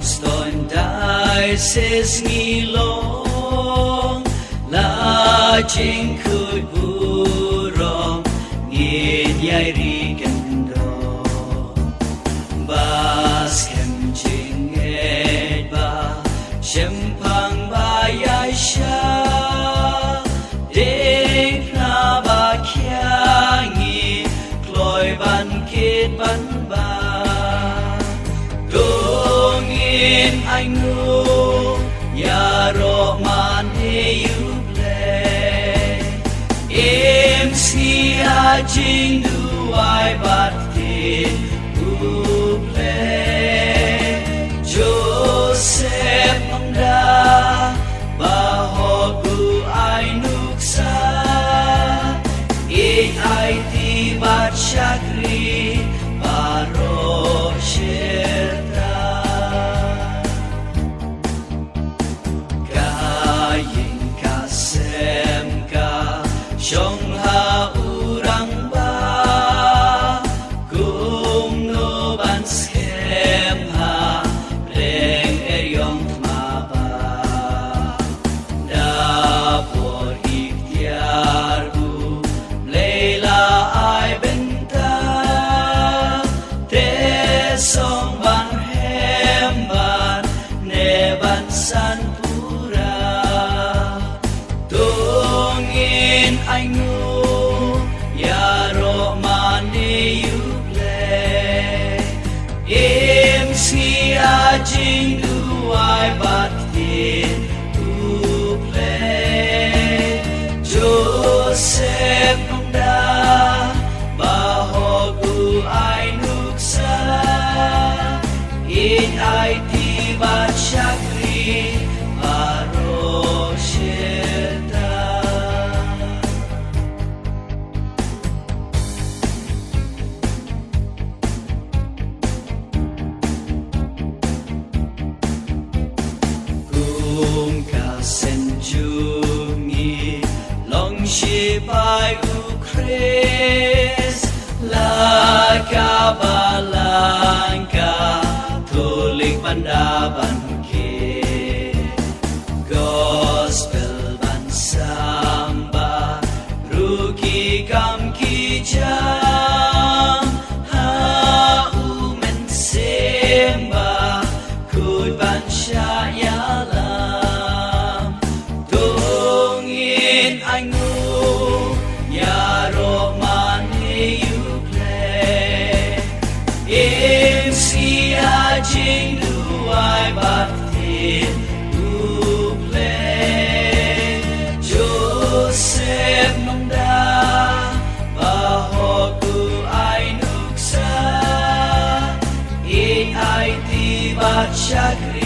Stone dices ngilong la ching khơi burom nghiền yai ri kendo bas kem ching et ba shem pang ba yai sha de na ba kya ngi kloi ban kết ban ba anh nu ya ro man he you play em si a jing du ai bat tin u play Joseph mong da ba ho gu ai nuk sa e ai ti bat chakri ba ro sherta Shong ha urang ba kum no ban skem ha leng er yong ma ba da por ikhtiar bu leila ai benta te song ban hem ban ne ban san anh nu ya ro mani you play em si a jing du ai bat tin u play Joseph mong da ba ho gu ai nuk sa in ai ti ba chakri ba ro sherta Senjungi long shi bai ukres la ka balangka tulik banda banke gospel ban samba ruki kam ki jam ha umen semba kud ban shayala anh nu ya ro man he you play em si a jing du ai bat tin du play Joseph mong da ba ho ku ai nuk sa e ai ti bat chakri